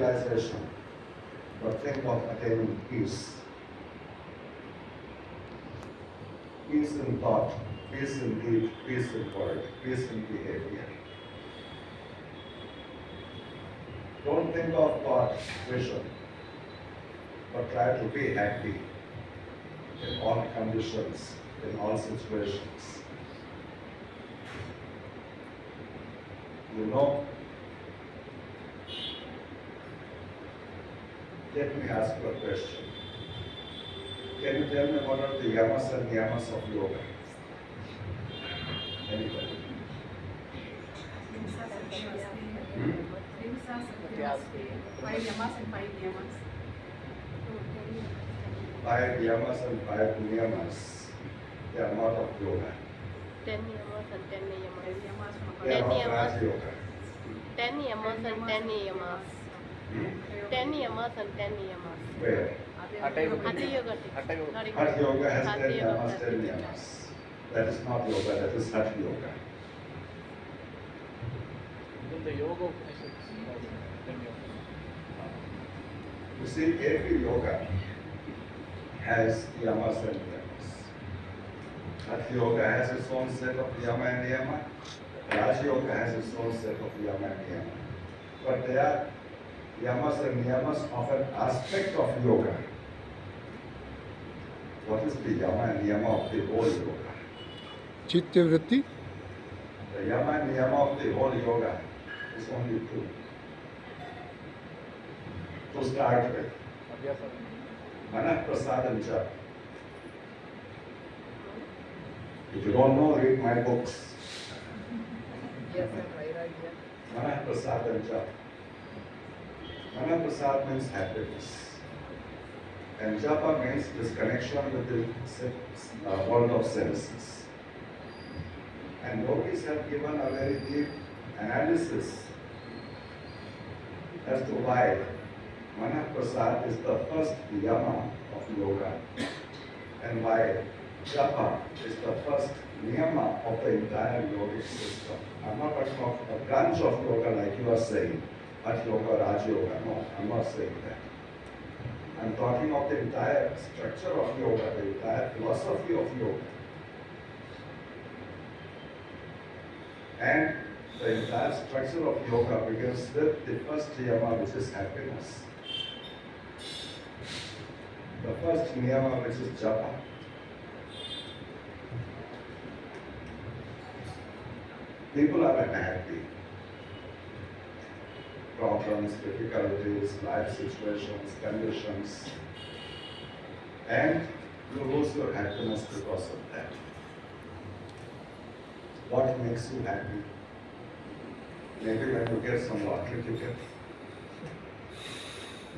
realization, but think of attaining peace. Peace in thought, peace in deed, peace in word, peace in behavior. Don't think of God's vision, but try to be happy in all conditions, in all situations. You know, let me ask you a question. Can you tell me what are the yamas and niyamas of yoga? Anybody? Five yamas and five niyamas. 5 yamas and 5 niyamas. They are not of yoga. 10 yamas and 10 niyamas. They are 10 of yamas. Raj yoga. 10 yamas and 10 niyamas. 10 yamas and 10 niyamas. Where? Hatha yoga. Hatha yoga has 10 yamas, 10 niyamas. That is not yoga, that is Hatha yoga. Even the yoga Upanishads has 10 yamas. You see, every yoga has yamas and niyamas. Hatha yoga has its own set of yama and niyama. Raj yoga has its own set of yama and niyama. But they are yamas and niyamas of an aspect of yoga. What is the yama and niyama of the whole yoga? Chitta vritti? The yama and niyama of the whole yoga is only two. To start with, Abhyasa. Mana Prasad and Jap. If you don't know, read my books. Yes, right. Mana Prasad and Jap. Mana Prasad means happiness. And Japa means this connection with the world of senses. And yogis have given a very deep analysis as to why Mana Prasad is the first yama of yoga and why Japa is the first niyama of the entire yogic system. I'm not talking of a branch of yoga like you are saying, Hatha yoga, Raj yoga. No, I'm not saying that. I'm talking of the entire structure of yoga, the entire philosophy of yoga. And the entire structure of yoga begins with the first yama, which is happiness. The first niyama, which is japa. People are unhappy. Problems, difficulties, life situations, conditions, and you lose your happiness because of that. What makes you happy? Maybe when you get some lottery ticket,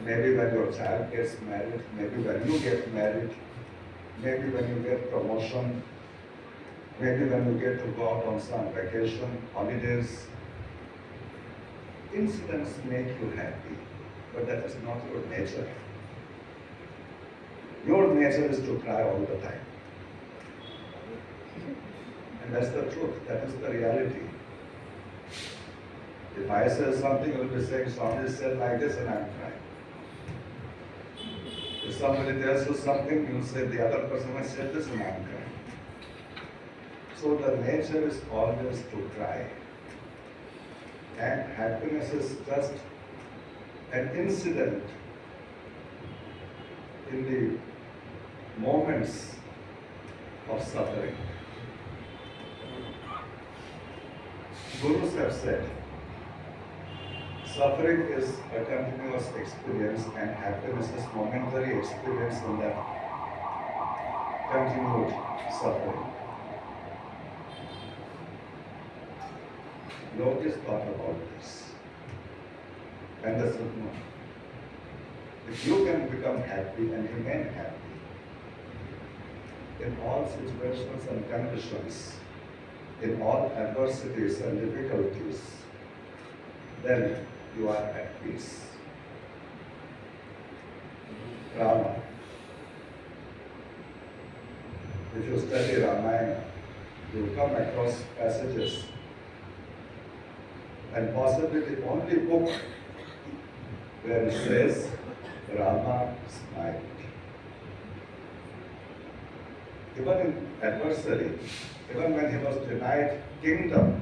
maybe when your child gets married, maybe when you get married, maybe when you get promotion, maybe when you get to go out on some vacation, holidays. Incidents make you happy, but that is not your nature. Your nature is to cry all the time. And that's the truth, that is the reality. If I say something, you will be saying, Swami said like this and I'm crying. If somebody tells you something, you will say, the other person has said this and I'm crying. So the nature is always to cry. And happiness is just an incident in the moments of suffering. Gurus have said, suffering is a continuous experience and happiness is momentary experience in that continued suffering. Yogis thought about this. And they said, no. If you can become happy and remain happy in all situations and conditions, in all adversities and difficulties, then you are at peace. Rama. If you study Ramayana, you will come across passages, and possibly the only book where it says, Rama smiled. Even in adversary, even when he was denied kingdom,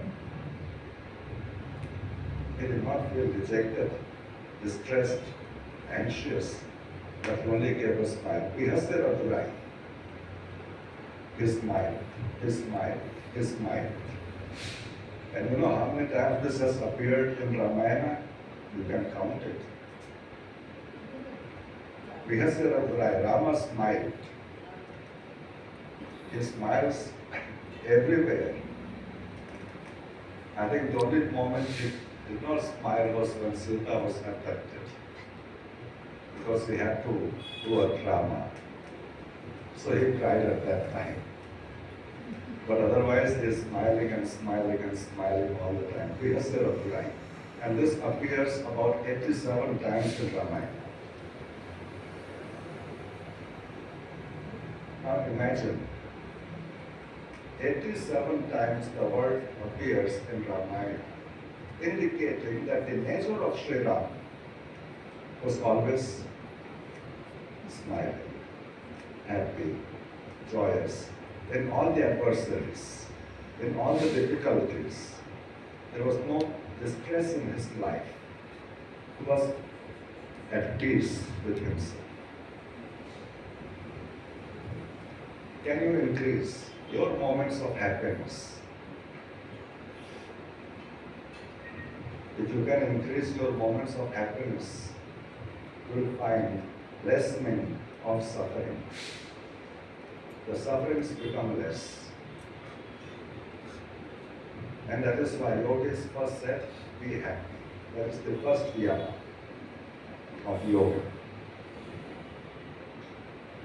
he did not feel dejected, distressed, anxious, but only gave a smile. Vihasira. He smiled, he smiled, he smiled. And you know how many times this has appeared in Ramayana? You can count it. Vihasira, Rama smiled. He smiles everywhere. I think the only moment he did not smile was when Sita was abducted, because he had to do a drama. So he cried at that time. But otherwise, he is smiling and smiling and smiling all the time. Vihasira. And this appears about 87 times in Ramayana. Now imagine, 87 times the word appears in Ramayana, indicating that the nature of Sri Ram was always smiling, happy, joyous. In all the adversaries, in all the difficulties, there was no distress in his life. He was at peace with himself. Can you increase your moments of happiness? If you can increase your moments of happiness, you will find lessening of suffering. The sufferings become less. And that is why yogis first said, be happy. That is the first yama of yoga.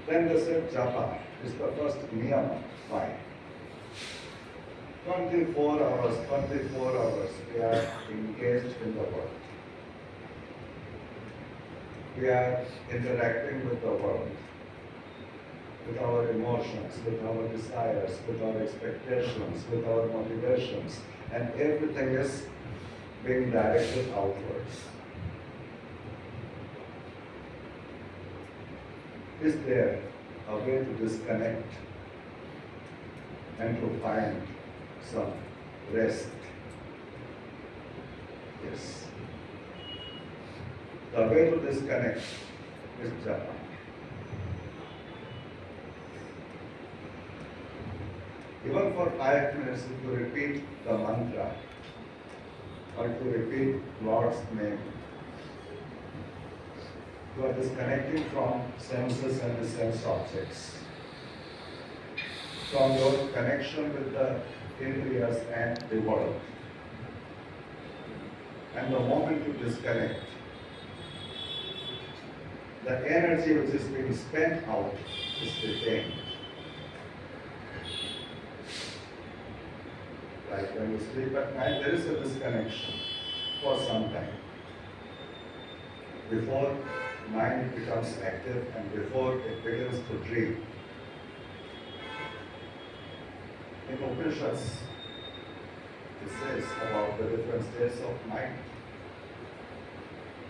Then they said japa is the first niyama, fine. 24 hours we are engaged in the world. We are interacting with the world, with our emotions, with our desires, with our expectations, with our motivations, and everything is being directed outwards. Is there a way to disconnect and to find some rest? Yes. The way to disconnect is japa. Even for 5 minutes, if you repeat the mantra, or if you repeat Lord's name, you are disconnecting from senses and the sense objects, from your connection with the indriyas and the world. And the moment you disconnect, the energy which is being spent out is retained. Like when you sleep at night, there is a disconnection for some time. Before mind becomes active and before it begins to dream. In Upanishads, it says about the different states of mind.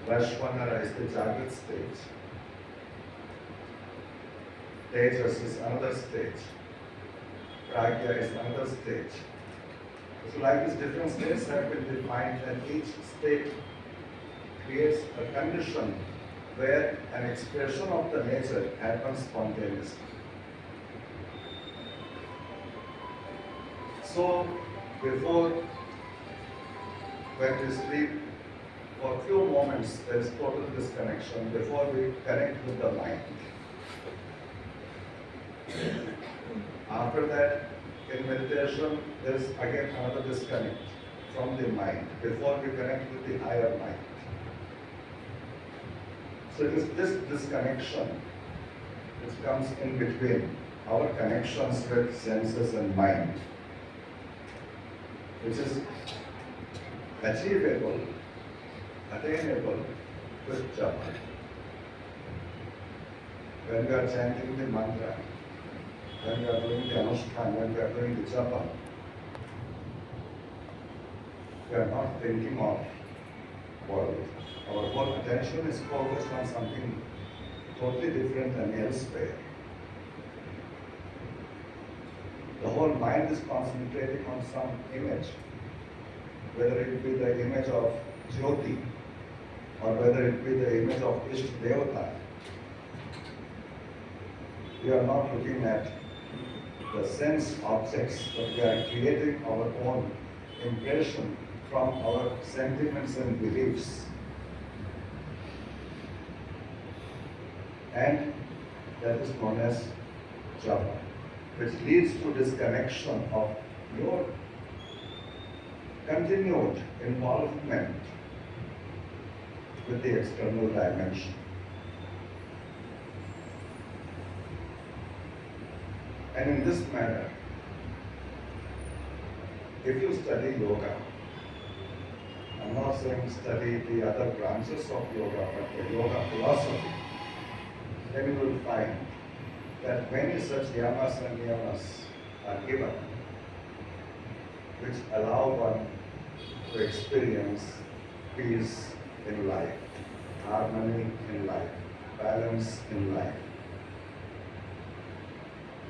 Vaishvanara is the Jagrat stage. Tejas is another stage. Pragya is another stage. So like these different states have been defined, and each state creates a condition where an expression of the nature happens spontaneously. So before, when we sleep, for a few moments there is total disconnection before we connect with the mind. After that, in meditation, there is again another disconnect from the mind before we connect with the higher mind. So it is this disconnection which comes in between our connections with senses and mind, which is achievable, attainable with japa. When we are chanting the mantra, when we are doing the anushఠān, when we are doing the japa, we are not thinking of world our whole attention is focused on something totally different than elsewhere. The whole mind is concentrating on some image, whether it be the image of Jyoti or whether it be the image of Ishta Devata. We are not looking at the sense objects, but we are creating our own impression from our sentiments and beliefs. And that is known as japa, which leads to disconnection of your continued involvement with the external dimension. And in this manner, if you study yoga, I'm not saying study the other branches of yoga, but the yoga philosophy, then you will find that many such yamas and niyamas are given, which allow one to experience peace in life, harmony in life, balance in life.